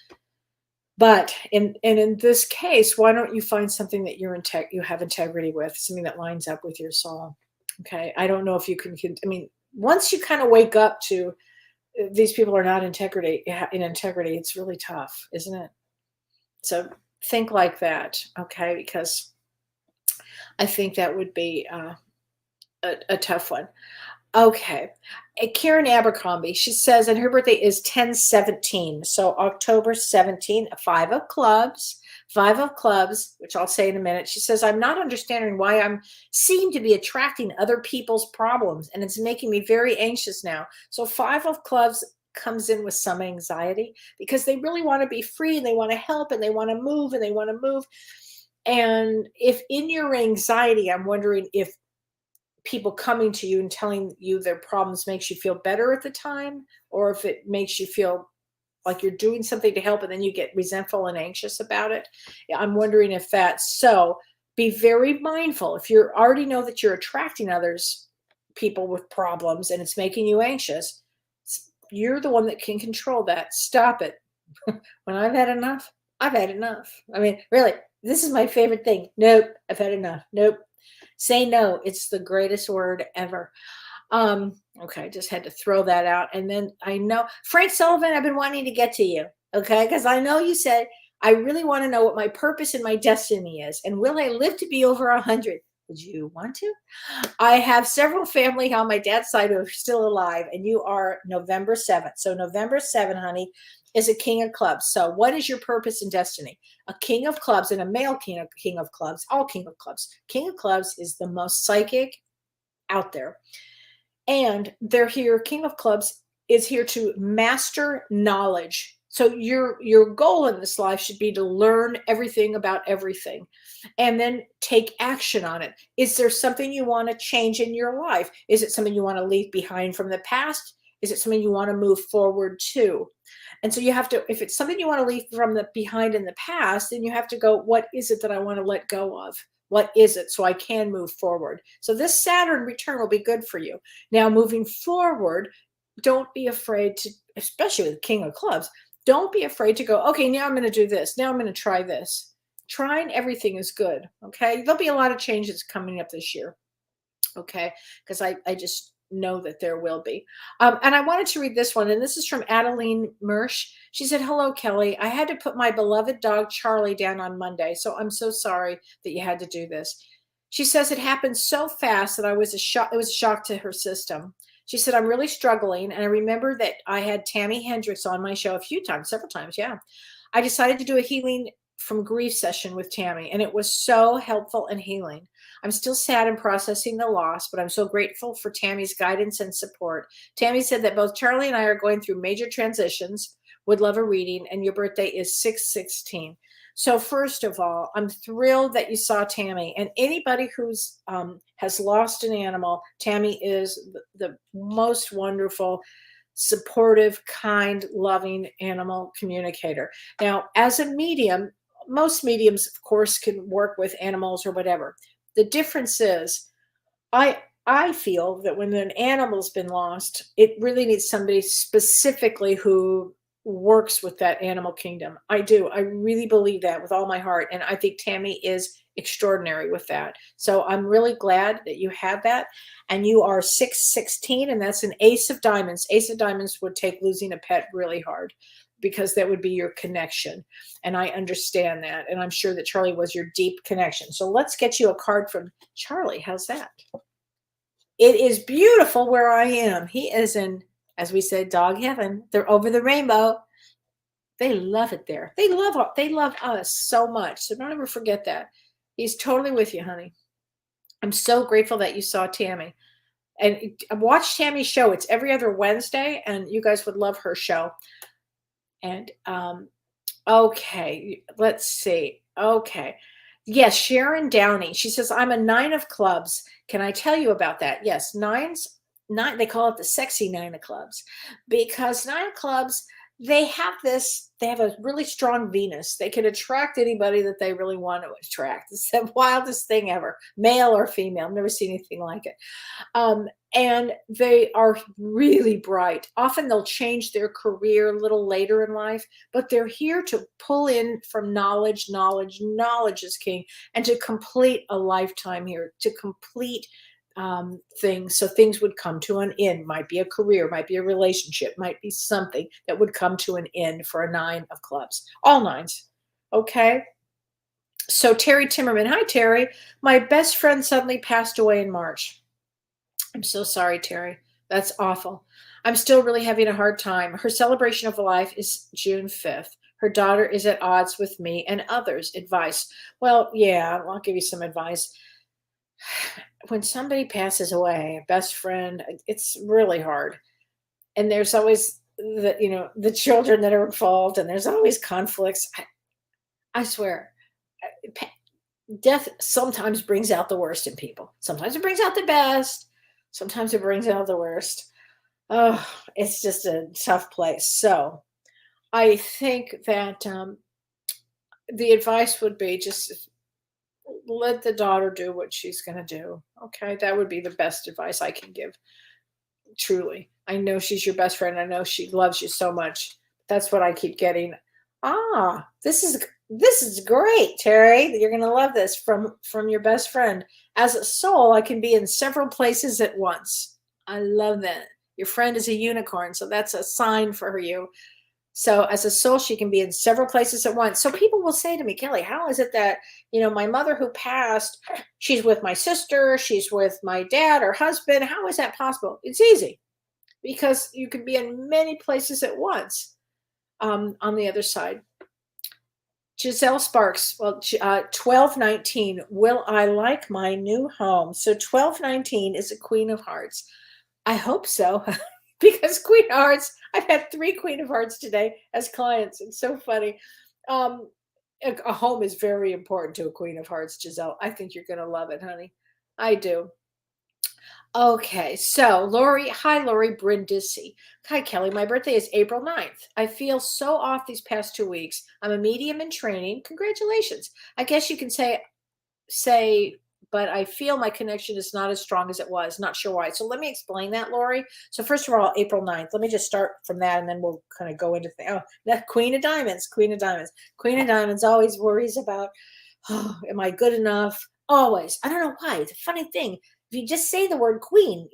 But in this case, why don't you find something that you have integrity with, something that lines up with your soul? Okay. I don't know if you can, I mean, once you kind of wake up to these people are not in integrity, it's really tough, isn't it? So think like that. Okay. Because I think that would be a tough one. Okay. Karen Abercrombie, she says, and her birthday is 10/17. So October 17, 5 of clubs, which I'll say in a minute. She says, I'm not understanding why I seem to be attracting other people's problems, and it's making me very anxious now. So 5 of clubs comes in with some anxiety because they really want to be free and they want to help and they want to move and they want to move. And if in your anxiety, I'm wondering if people coming to you and telling you their problems makes you feel better at the time, or if it makes you feel like you're doing something to help and then you get resentful and anxious about it. I'm wondering if that's so. Be very mindful. If you already know that you're attracting others, people with problems, and it's making you anxious, you're the one that can control that. Stop it. When I've had enough, I've had enough. I mean, really, this is my favorite thing. Nope, I've had enough. Nope. Say no. It's the greatest word ever. Okay, just had to throw that out. And then I know, Frank Sullivan, I've been wanting to get to you, okay? Because I know you said, I really want to know what my purpose and my destiny is. And will I live to be over 100? Would you want to? I have several family on my dad's side who are still alive, and you are November 7th. So November 7th, honey, is a king of clubs. So what is your purpose and destiny? A king of clubs and a male king of clubs, all king of clubs. King of clubs is the most psychic out there. And they're here, king of clubs is here to master knowledge. So your goal in this life should be to learn everything about everything and then take action on it. Is there something you want to change in your life? Is it something you want to leave behind from the past? Is it something you want to move forward to? And so you have to, if it's something you want to leave from the behind in the past, then you have to go, what is it that I want to let go of? What is it so I can move forward? So this Saturn return will be good for you. Now, moving forward, don't be afraid to, especially with King of Clubs, don't be afraid to go, okay, now I'm going to do this. Now I'm going to try this. Trying everything is good, okay? There'll be a lot of changes coming up this year, okay? Because I just know that there will be. And I wanted to read this one, and this is from Adeline Mersch. She said, hello, Kellee. I had to put my beloved dog Charlie down on Monday, so I'm so sorry that you had to do this. She says it happened so fast that it was a shock to her system. She said, I'm really struggling, and I remember that I had Tammy Hendricks on my show a few times, several times, yeah. I decided to do a healing from grief session with Tammy, and it was so helpful and healing. I'm still sad and processing the loss, but I'm so grateful for Tammy's guidance and support. Tammy said that both Charlie and I are going through major transitions, would love a reading, and your birthday is 6/16. So first of all, I'm thrilled that you saw Tammy, and anybody who's has lost an animal, Tammy is the most wonderful, supportive, kind, loving animal communicator. Now, as a medium, most mediums, of course, can work with animals or whatever. The difference is, I feel that when an animal's been lost, it really needs somebody specifically who works with that animal kingdom. I do. I really believe that with all my heart. And I think Tammy is extraordinary with that. So I'm really glad that you have that. And you are 6/16, and that's an ace of diamonds. Ace of diamonds would take losing a pet really hard because that would be your connection. And I understand that. And I'm sure that Charlie was your deep connection. So let's get you a card from Charlie. How's that? It is beautiful where I am. He is in, as we said, dog heaven. They're over the rainbow. They love it there. They love us so much. So don't ever forget that. He's totally with you, honey. I'm so grateful that you saw Tammy. And watch Tammy's show. It's every other Wednesday, and you guys would love her show. And okay, let's see. Okay. Yes, Sharon Downey. She says, I'm a 9 of clubs. Can I tell you about that? Yes, nine, they call it the sexy 9 of clubs, because 9 of clubs, they have a really strong Venus. They can attract anybody that they really want to attract. It's the wildest thing ever, male or female. I've never seen anything like it. And they are really bright. Often they'll change their career a little later in life, but they're here to pull in from knowledge. Knowledge is king, and to complete a lifetime here, to complete things. So things would come to an end. Might be a career, might be a relationship, might be something that would come to an end for a 9 of clubs. All 9s. Okay. So Terry Timmerman. Hi, Terry. My best friend suddenly passed away in March. I'm so sorry, Terry. That's awful. I'm still really having a hard time. Her celebration of life is June 5th. Her daughter is at odds with me and others. Advice. Well, yeah, I'll give you some advice. When somebody passes away, a best friend, it's really hard. And there's always the children that are involved, and there's always conflicts. I swear, death sometimes brings out the worst in people. Sometimes it brings out the best. Sometimes it brings out the worst. Oh, it's just a tough place. So I think that the advice would be just let the daughter do what she's going to do. Okay. That would be the best advice I can give. Truly. I know she's your best friend. I know she loves you so much. That's what I keep getting. This is great, Terry. You're going to love this from your best friend. As a soul, I can be in several places at once. I love that. Your friend is a unicorn, so that's a sign for you. So as a soul, she can be in several places at once. So people will say to me, Kellee, how is it that, my mother who passed, she's with my sister, she's with my dad or husband. How is that possible? It's easy because you can be in many places at once. On the other side, Giselle Sparks, well, 1219, will I like my new home? So 1219 is a Queen of Hearts. I hope so. Because Queen of Hearts, I've had 3 Queen of Hearts today as clients. It's so funny. A home is very important to a Queen of Hearts, Giselle. I think you're going to love it, honey. I do. Okay, so Lori, hi, Lori Brindisi. Hi, Kellee. My birthday is April 9th. I feel so off these past 2 weeks. I'm a medium in training. Congratulations. I guess you can say, but I feel my connection is not as strong as it was. Not sure why. So let me explain that, Lori. So first of all, April 9th. Let me just start from that, and then we'll kind of go into things. Oh, that Queen of Diamonds, Queen of Diamonds. Queen of Diamonds always worries about, oh, am I good enough? Always. I don't know why. It's a funny thing. If you just say the word queen,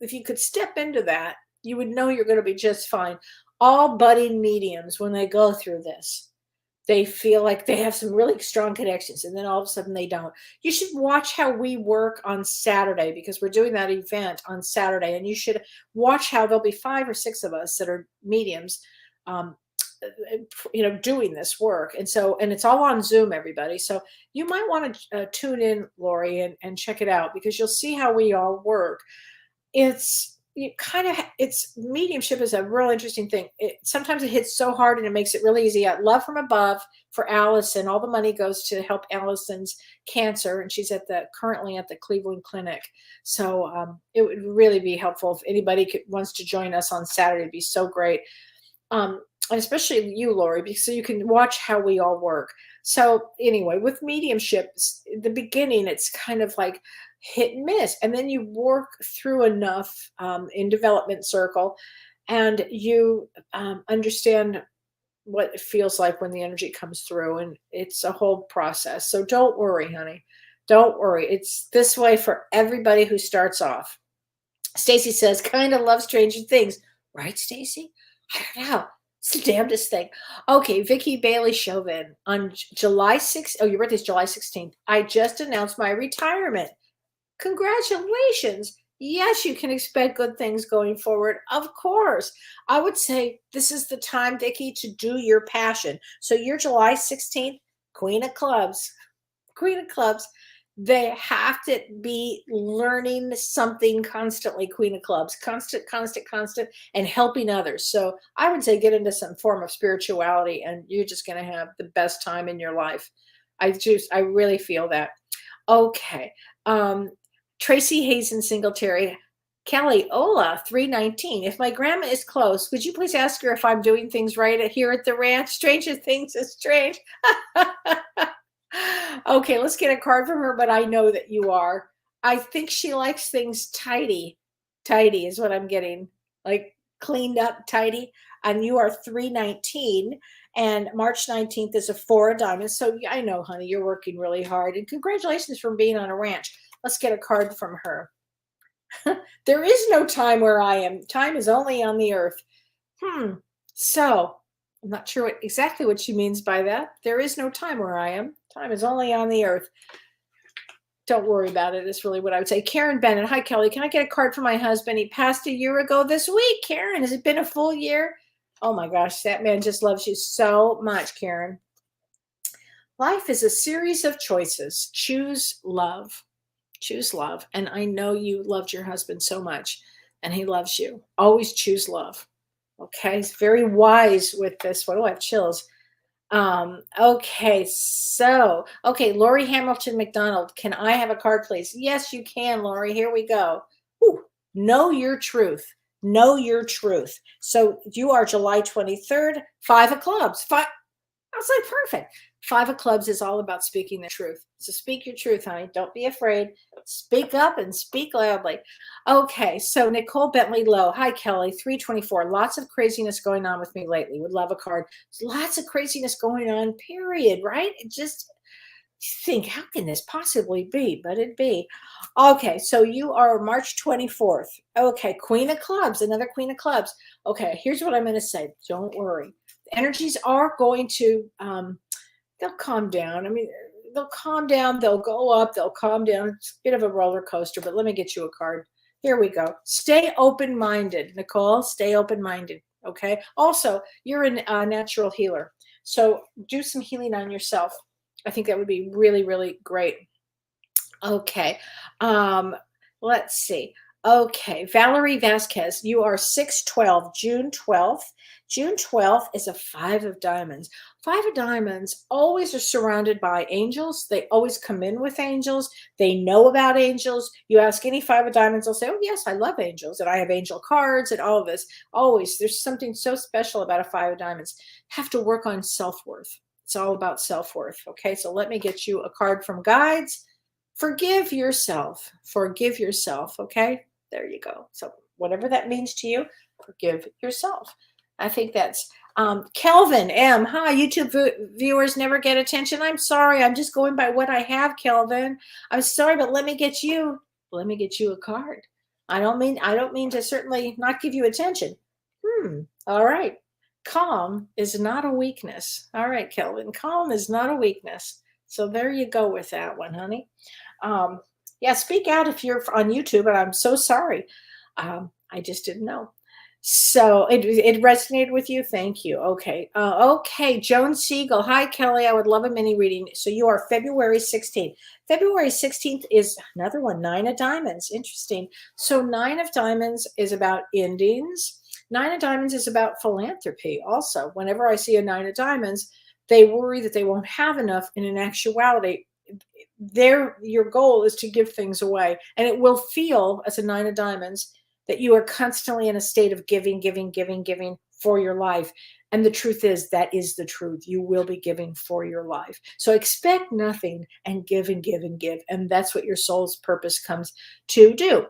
if you could step into that, you would know you're going to be just fine. All budding mediums, when they go through this, they feel like they have some really strong connections, and then all of a sudden they don't. You should watch how we work on Saturday, because we're doing that event on Saturday, and you should watch how there'll be 5 or 6 of us that are mediums, doing this work. And it's all on Zoom, everybody. So you might want to tune in, Lori, and check it out, because you'll see how we all work. It's mediumship is a real interesting thing. Sometimes it hits so hard and it makes it really easy. Love from above for Allison. All the money goes to help Allison's cancer, and she's currently at the Cleveland Clinic. So it would really be helpful if anybody wants to join us on Saturday. It'd be so great. And especially you, Lori, because so you can watch how we all work. So anyway, with mediumship, the beginning, it's kind of like hit and miss. And then you work through enough in development circle, and you understand what it feels like when the energy comes through. And it's a whole process. So don't worry, honey. Don't worry. It's this way for everybody who starts off. Stacy says, kind of love Stranger Things. Right, Stacy? I don't know. It's the damnedest thing. Okay, Vicky Bailey Chauvin on July 6th. Oh, your birthday is July 16th. I just announced my retirement. Congratulations. Yes, you can expect good things going forward. Of course. I would say this is the time, Vicky, to do your passion. So you're July 16th, Queen of Clubs. Queen of Clubs. They have to be learning something constantly, Queen of Clubs, constant, and helping others. So I would say get into some form of spirituality, and you're just going to have the best time in your life. I really feel that. Okay. Tracy Hazen Singletary, Kellee, Ola, 319. If my grandma is close, would you please ask her if I'm doing things right here at the ranch? Stranger Things is strange. Okay, let's get a card from her, but I know that you are. I think she likes things tidy. Tidy is what I'm getting, like cleaned up, tidy. And you are 319, and March 19th is a 4 of diamonds. So I know, honey, you're working really hard, and congratulations for being on a ranch. Let's get a card from her. There is no time where I am. Time is only on the earth. So I'm not sure exactly what she means by that. There is no time where I am. Time is only on the earth. Don't worry about it. Is really what I would say. Karen Bennett. Hi, Kellee. Can I get a card for my husband? He passed a year ago this week. Karen, has it been a full year? Oh my gosh, that man just loves you so much, Karen. Life is a series of choices. Choose love. Choose love. And I know you loved your husband so much, and he loves you. Always choose love. Okay, he's very wise with this one. Oh, I have chills. Okay, so, okay, Lori Hamilton McDonald, can I have a card, please? Yes, you can, Lori. Here we go. Ooh, know your truth. Know your truth. So you are July 23rd, 5 of clubs. I was like, perfect. 5 of clubs is all about speaking the truth. So speak your truth, honey. Don't be afraid. Speak up and speak loudly. Okay, so Nicole Bentley Lowe. Hi, Kelly. 324. Lots of craziness going on with me lately. Would love a card. Lots of craziness going on, period, right? It just think, how can this possibly be? But it be. Okay, so you are March 24th. Okay, Queen of Clubs, another Queen of Clubs. Okay, here's what I'm going to say. Don't worry. The energies are going to, they'll calm down. I mean, they'll calm down. They'll go up. They'll calm down. It's a bit of a roller coaster, but let me get you a card. Here we go. Stay open-minded, Nicole. Stay open-minded. Okay. Also, you're a natural healer. So do some healing on yourself. I think that would be really, really great. Okay. Let's see. Okay. Valerie Vasquez, you are 6/12, June 12th. June 12th is a 5 of diamonds. 5 of diamonds always are surrounded by angels. They always come in with angels. They know about angels. You ask any 5 of diamonds, they'll say, oh, yes, I love angels. And I have angel cards and all of this. Always. There's something so special about a 5 of diamonds. Have to work on self-worth. It's all about self-worth. Okay, so let me get you a card from Guides. Forgive yourself. Forgive yourself. Okay, there you go. So whatever that means to you, forgive yourself. I think that's Kelvin M. Hi, YouTube viewers never get attention. I'm sorry. I'm just going by what I have, Kelvin. I'm sorry, but let me get you a card. I don't mean to certainly not give you attention. All right. Calm is not a weakness. All right, Kelvin. Calm is not a weakness. So there you go with that one, honey. Yeah, speak out if you're on YouTube, and I'm so sorry. I just didn't know. So it resonated with you. Thank you. Okay. Okay. Joan Siegel. Hi, Kelly. I would love a mini reading. So you are February 16th. February 16th is another one, 9 of diamonds. Interesting. So 9 of diamonds is about endings. 9 of diamonds is about philanthropy. Also, whenever I see a 9 of diamonds, they worry that they won't have enough. And in actuality, your goal is to give things away. And it will feel as a 9 of diamonds that you are constantly in a state of giving, giving, giving, giving for your life. And the truth is, that is the truth. You will be giving for your life. So expect nothing and give and give and give. And that's what your soul's purpose comes to do.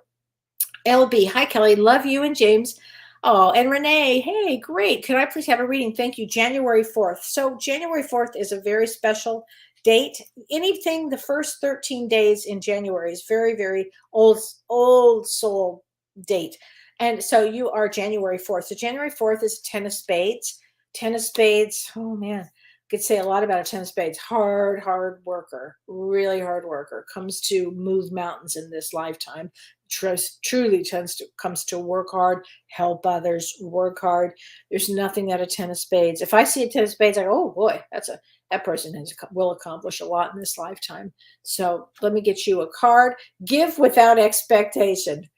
LB, hi, Kelly. Love you and James. Oh, and Renee, hey, great. Could I please have a reading? Thank you. January 4th. So January 4th is a very special date. Anything the first 13 days in January is very, very old soul date. And so you are January 4th. So January 4th is 10 of spades. 10 of spades. Oh man, could say a lot about a 10 of spades. Hard worker, really hard worker, comes to move mountains in this lifetime. Truly comes to work hard, help others, work hard. There's nothing that a 10 of spades. If I see a 10 of spades, I go, oh boy, that person will accomplish a lot in this lifetime. So let me get you a card. Give without expectation.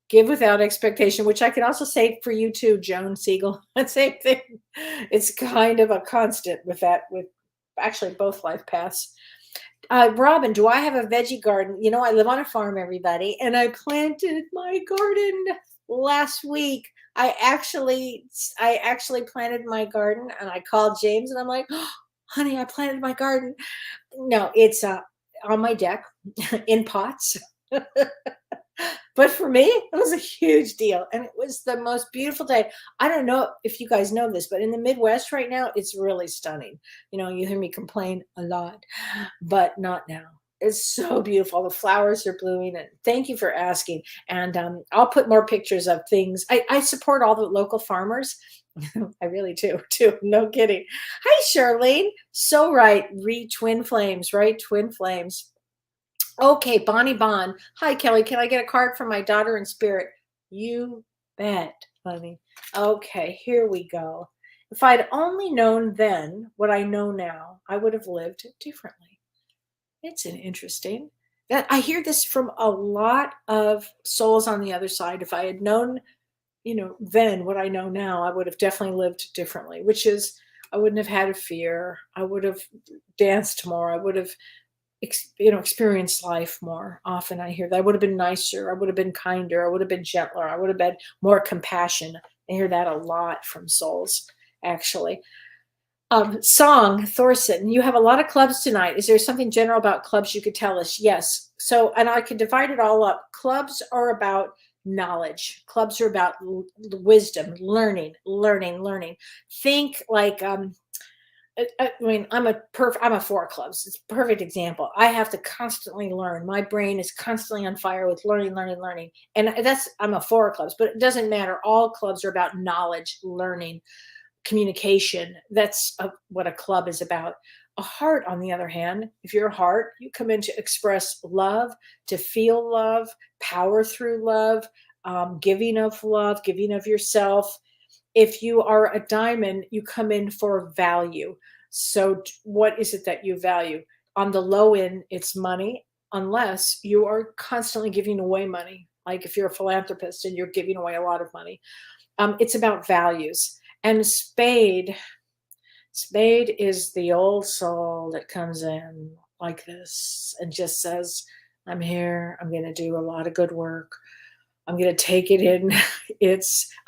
Give without expectation, which I can also say for you too, Joan Siegel. Same thing. It's kind of a constant with actually both life paths. Robin, do I have a veggie garden? You know, I live on a farm, everybody, and I planted my garden last week. I actually planted my garden, and I called James, and I'm like, oh, honey, I planted my garden. No, it's on my deck in pots. But for me, it was a huge deal. And it was the most beautiful day. I don't know if you guys know this, but in the Midwest right now, it's really stunning. You know, you hear me complain a lot, but not now. It's so beautiful. The flowers are blooming. And thank you for asking. And I'll put more pictures of things. I support all the local farmers. I really do, too. No kidding. Hi, Charlene. So right. Twin flames, right? Twin flames. Okay, Bonnie Bond. Hi, Kelly. Can I get a card from my daughter in spirit? You bet, honey. Okay, here we go. If I'd only known then what I know now, I would have lived differently. It's an interesting. That I hear this from a lot of souls on the other side. If I had known, then what I know now, I would have definitely lived differently, which is I wouldn't have had a fear. I would have danced more. I would have, experienced life more often. I hear that I would have been nicer. I would have been kinder. I would have been gentler. I would have been more compassion. I hear that a lot from souls, actually. Song, Thorson, you have a lot of clubs tonight. Is there something general about clubs you could tell us? Yes. So, and I could divide it all up. Clubs are about knowledge. Clubs are about wisdom, learning. Think like, I mean, I'm a 4 clubs. It's a perfect example. I have to constantly learn. My brain is constantly on fire with learning. And I'm a 4 clubs, but it doesn't matter. All clubs are about knowledge, learning, communication. That's what a club is about. A heart, on the other hand, if you're a heart, you come in to express love, to feel love, power through love, giving of love, giving of yourself. If you are a diamond, you come in for value. So what is it that you value? On the low end, it's money, unless you are constantly giving away money. Like if you're a philanthropist and you're giving away a lot of money. It's about values. And spade is the old soul that comes in like this and just says, I'm here. I'm going to do a lot of good work. I'm going to take it in.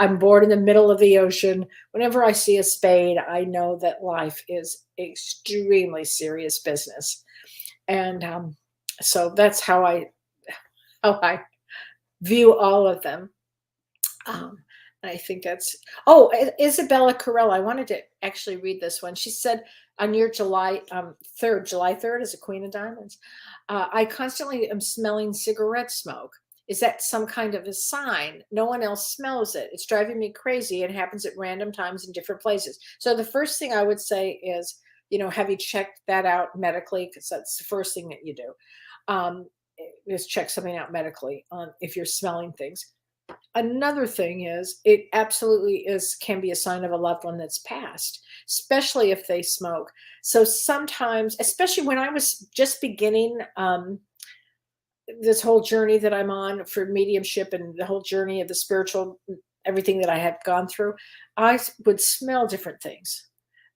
I'm bored in the middle of the ocean. Whenever I see a spade, I know that life is extremely serious business. And so that's how I view all of them. I think that's, Isabella Carell. I wanted to actually read this one. She said on your July 3rd is a Queen of Diamonds. I constantly am smelling cigarette smoke. Is that some kind of a sign? No one else smells it. It's driving me crazy. It happens at random times in different places. So the first thing I would say is, have you checked that out medically? Because that's the first thing that you do. Is check something out medically if you're smelling things. Another thing is it absolutely can be a sign of a loved one that's passed, especially if they smoke. So sometimes, especially when I was just beginning this whole journey that I'm on for mediumship and the whole journey of the spiritual, everything that I had gone through, I would smell different things.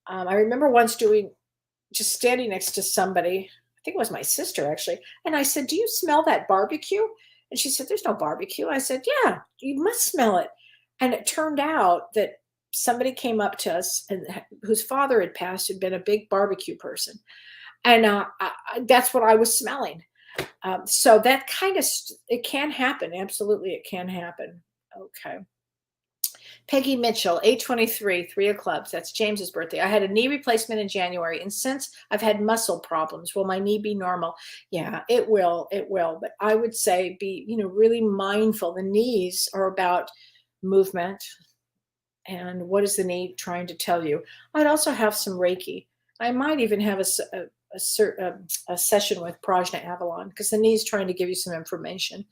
I remember once just standing next to somebody, I think it was my sister actually, and I said, do you smell that barbecue? And she said, there's no barbecue. I said, yeah, you must smell it. And it turned out that somebody came up to us and whose father had passed, had been a big barbecue person. And that's what I was smelling. So that kind of, it can happen. Absolutely, it can happen. Okay. Peggy Mitchell, 823, 3 of clubs. That's James's birthday. I had a knee replacement in January, and since I've had muscle problems, will my knee be normal? Yeah, it will. It will. But I would say be, really mindful. The knees are about movement. And what is the knee trying to tell you? I'd also have some Reiki. I might even have a session with Prajna Avalon, because the knee is trying to give you some information.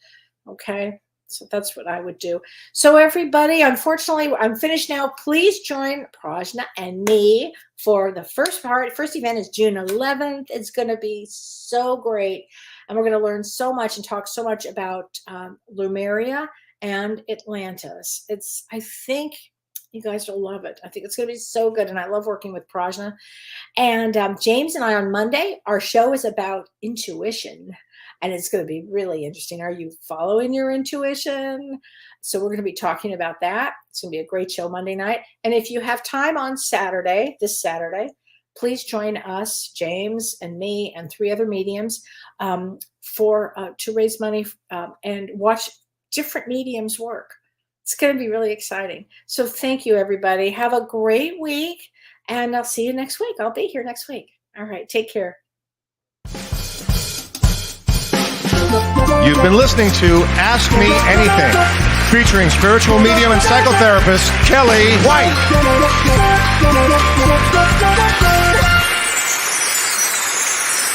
Okay. So that's what I would do. So everybody, unfortunately, I'm finished now. Please join Prajna and me for the first part. First event is June 11th. It's going to be so great. And we're going to learn so much and talk so much about Lemuria and Atlantis. I think you guys will love it. I think it's going to be so good. And I love working with Prajna. And James and I on Monday, our show is about intuition. And it's going to be really interesting. Are you following your intuition? So we're going to be talking about that. It's going to be a great show Monday night. And if you have time on Saturday, this Saturday, please join us, James and me and 3 other mediums, to raise money and watch different mediums work. It's going to be really exciting. So thank you, everybody. Have a great week. And I'll see you next week. I'll be here next week. All right. Take care. You've been listening to Ask Me Anything, featuring spiritual medium and psychotherapist Kellee White.